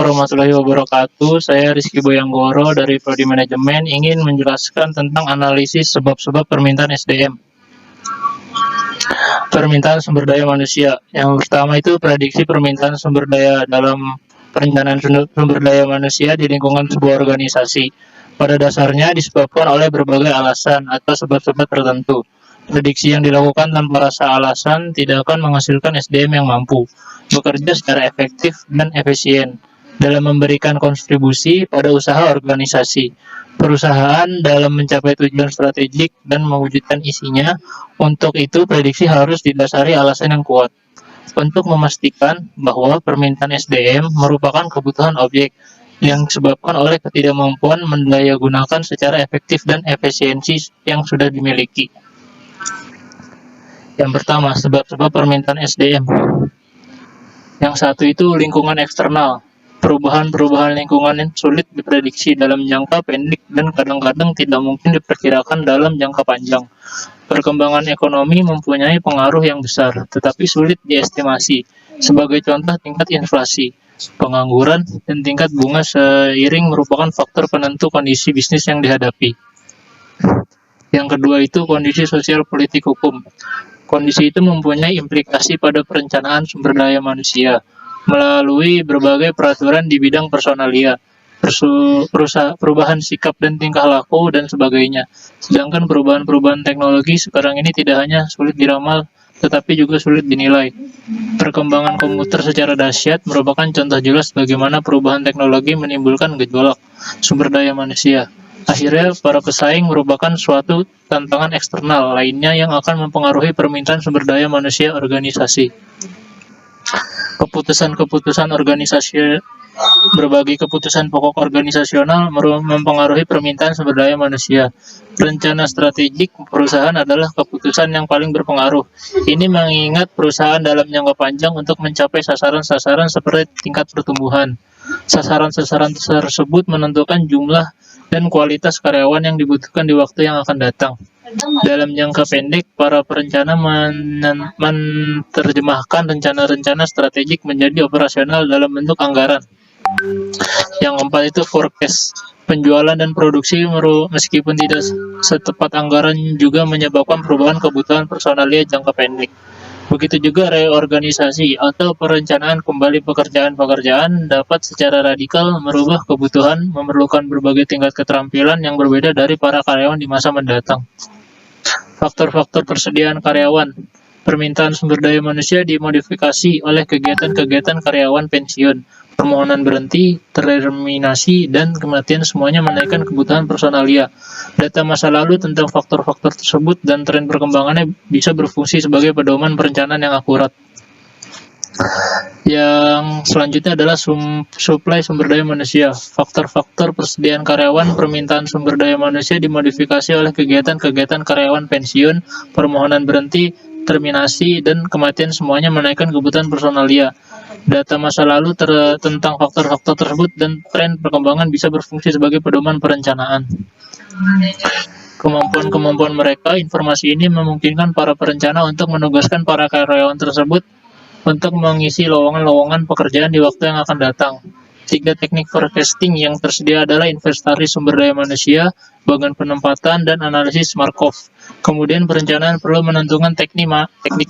warahmatullahi wabarakatuh. Saya Rizky Boyanggoro dari Prodi Manajemen ingin menjelaskan tentang analisis sebab-sebab permintaan SDM. Permintaan sumber daya manusia. Yang pertama itu prediksi permintaan sumber daya dalam perencanaan sumber daya manusia di lingkungan sebuah organisasi. Pada dasarnya disebabkan oleh berbagai alasan atau sebab-sebab tertentu. Prediksi yang dilakukan tanpa rasa alasan tidak akan menghasilkan SDM yang mampu bekerja secara efektif dan efisien dalam memberikan kontribusi pada usaha organisasi. Perusahaan dalam mencapai tujuan strategik dan mewujudkan isinya. Untuk itu, prediksi harus didasari alasan yang kuat. Untuk memastikan bahwa permintaan SDM merupakan kebutuhan objek yang disebabkan oleh ketidakmampuan mendayagunakan secara efektif dan efisiensi yang sudah dimiliki. Yang pertama, sebab-sebab permintaan SDM. Yang satu itu lingkungan eksternal. Perubahan-perubahan lingkungan yang sulit diprediksi dalam jangka pendek dan kadang-kadang tidak mungkin diperkirakan dalam jangka panjang. Perkembangan ekonomi mempunyai pengaruh yang besar, tetapi sulit diestimasi. Sebagai contoh, tingkat inflasi, pengangguran, dan tingkat bunga seiring merupakan faktor penentu kondisi bisnis yang dihadapi. Yang kedua itu kondisi sosial politik hukum. Kondisi itu mempunyai implikasi pada perencanaan sumber daya manusia melalui berbagai peraturan di bidang personalia, perubahan sikap dan tingkah laku, dan sebagainya. Sedangkan perubahan-perubahan teknologi sekarang ini tidak hanya sulit diramal, tetapi juga sulit dinilai. Perkembangan komputer secara dahsyat merupakan contoh jelas bagaimana perubahan teknologi menimbulkan gejolak sumber daya manusia. Akhirnya, para pesaing merupakan suatu tantangan eksternal lainnya yang akan mempengaruhi permintaan sumber daya manusia organisasi. Keputusan-keputusan organisasi Berbagai keputusan pokok organisasional mempengaruhi permintaan sumber daya manusia. Rencana strategik perusahaan adalah keputusan yang paling berpengaruh. Ini mengingat perusahaan dalam jangka panjang untuk mencapai sasaran-sasaran seperti tingkat pertumbuhan. Sasaran-sasaran tersebut menentukan jumlah dan kualitas karyawan yang dibutuhkan di waktu yang akan datang. Dalam jangka pendek, para perencana menerjemahkan rencana-rencana strategik menjadi operasional dalam bentuk anggaran. Yang keempat itu forecast. Penjualan dan produksi meskipun tidak setepat anggaran juga menyebabkan perubahan kebutuhan personalia jangka pendek. Begitu juga reorganisasi atau perencanaan kembali pekerjaan-pekerjaan dapat secara radikal merubah kebutuhan, memerlukan berbagai tingkat keterampilan yang berbeda dari para karyawan di masa mendatang. Faktor-faktor persediaan karyawan. Permintaan sumber daya manusia dimodifikasi oleh kegiatan-kegiatan karyawan pensiun, permohonan berhenti, terminasi, dan kematian semuanya menaikkan kebutuhan personalia. Data masa lalu tentang faktor-faktor tersebut dan tren perkembangannya bisa berfungsi sebagai pedoman perencanaan yang akurat. Yang selanjutnya adalah supply sumber daya manusia. Faktor-faktor persediaan karyawan, permintaan sumber daya manusia dimodifikasi oleh kegiatan-kegiatan karyawan pensiun, permohonan berhenti, terminasi, dan kematian semuanya menaikkan kebutuhan personalia. Data masa lalu tentang faktor-faktor tersebut dan tren perkembangan bisa berfungsi sebagai pedoman perencanaan. Kemampuan-kemampuan mereka, informasi ini memungkinkan para perencana untuk menugaskan para karyawan tersebut untuk mengisi lowongan-lowongan pekerjaan di waktu yang akan datang. 3 teknik forecasting yang tersedia adalah inventaris sumber daya manusia, bagian penempatan, dan analisis Markov. Kemudian perencanaan perlu menentukan teknik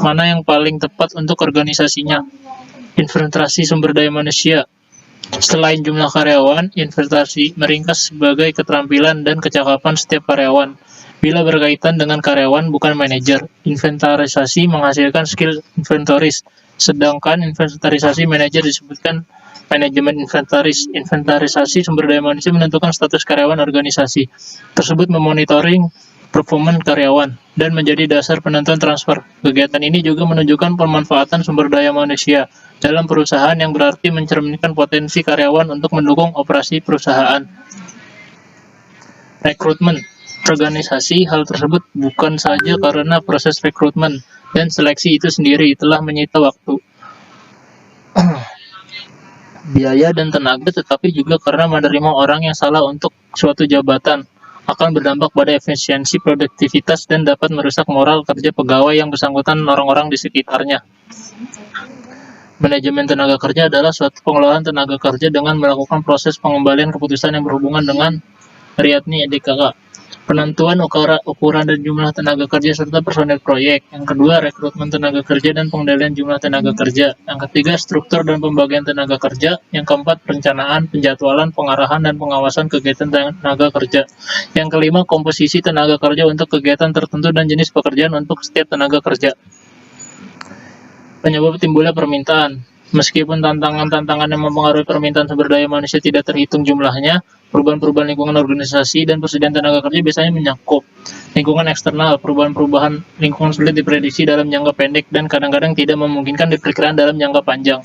mana yang paling tepat untuk organisasinya. Inventaris sumber daya manusia. Selain jumlah karyawan, inventaris meringkas sebagai keterampilan dan kecakapan setiap karyawan. Bila berkaitan dengan karyawan, bukan manajer, inventarisasi menghasilkan skill inventaris, sedangkan inventarisasi manajer disebutkan manajemen inventaris. Inventarisasi sumber daya manusia menentukan status karyawan organisasi tersebut, memonitoring performa karyawan, dan menjadi dasar penentuan transfer. Kegiatan ini juga menunjukkan pemanfaatan sumber daya manusia dalam perusahaan yang berarti mencerminkan potensi karyawan untuk mendukung operasi perusahaan. Rekrutmen organisasi. Hal tersebut bukan saja karena proses rekrutmen dan seleksi itu sendiri telah menyita waktu, biaya, dan tenaga, tetapi juga karena menerima orang yang salah untuk suatu jabatan akan berdampak pada efisiensi, produktivitas, dan dapat merusak moral kerja pegawai yang bersangkutan orang-orang di sekitarnya. Manajemen tenaga kerja adalah suatu pengelolaan tenaga kerja dengan melakukan proses pengembalian keputusan yang berhubungan dengan Riyadni DKK. Penentuan ukuran dan jumlah tenaga kerja serta personel proyek. Yang kedua, rekrutmen tenaga kerja dan pengendalian jumlah tenaga kerja. Yang ketiga, struktur dan pembagian tenaga kerja. Yang keempat, perencanaan, penjadwalan, pengarahan, dan pengawasan kegiatan tenaga kerja. Yang kelima, komposisi tenaga kerja untuk kegiatan tertentu dan jenis pekerjaan untuk setiap tenaga kerja. Penyebab timbulnya permintaan. Meskipun tantangan-tantangan yang mempengaruhi permintaan sumber daya manusia tidak terhitung jumlahnya, perubahan-perubahan lingkungan organisasi dan persediaan tenaga kerja biasanya mencakup lingkungan eksternal. Perubahan-perubahan lingkungan sulit diprediksi dalam jangka pendek dan kadang-kadang tidak memungkinkan diperkirakan dalam jangka panjang.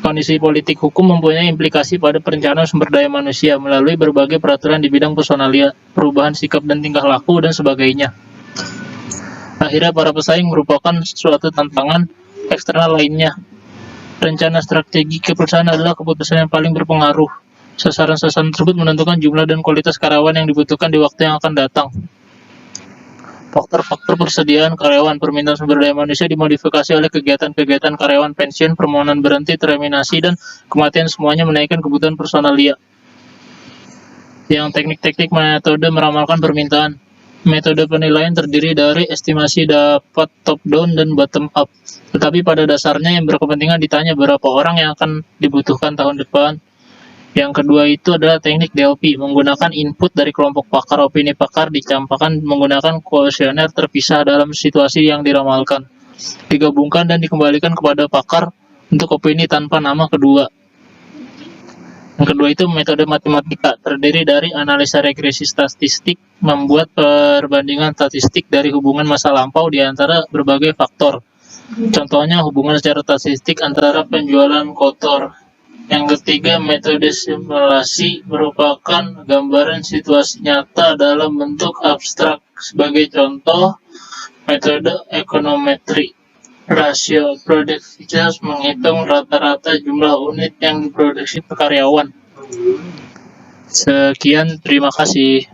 Kondisi politik hukum mempunyai implikasi pada perencanaan sumber daya manusia melalui berbagai peraturan di bidang personalia, perubahan sikap dan tingkah laku, dan sebagainya. Akhirnya, para pesaing merupakan suatu tantangan eksternal lainnya. Rencana strategi perusahaan adalah keputusan yang paling berpengaruh. Sasaran-sasaran tersebut menentukan jumlah dan kualitas karyawan yang dibutuhkan di waktu yang akan datang. Faktor-faktor persediaan karyawan. Permintaan sumber daya manusia dimodifikasi oleh kegiatan-kegiatan karyawan, pensiun, permohonan berhenti, terminasi, dan kematian, semuanya menaikkan kebutuhan personalia. Yang teknik-teknik metode meramalkan permintaan. Metode penilaian terdiri dari estimasi dapat top down dan bottom up. Tetapi pada dasarnya yang berkepentingan ditanya berapa orang yang akan dibutuhkan tahun depan. Yang kedua itu adalah teknik DLP, menggunakan input dari kelompok pakar. Opini pakar dicampakkan menggunakan kuesioner terpisah dalam situasi yang diramalkan. Digabungkan dan dikembalikan kepada pakar untuk opini tanpa nama kedua. Yang kedua itu metode matematika, terdiri dari analisa regresi statistik, membuat perbandingan statistik dari hubungan masa lampau di antara berbagai faktor. Contohnya hubungan secara statistik antara penjualan kotor. Yang ketiga, metode simulasi merupakan gambaran situasi nyata dalam bentuk abstrak. Sebagai contoh, metode ekonometri. Rasio produktivitas menghitung rata-rata jumlah unit yang diproduksi per karyawan. Sekian, terima kasih.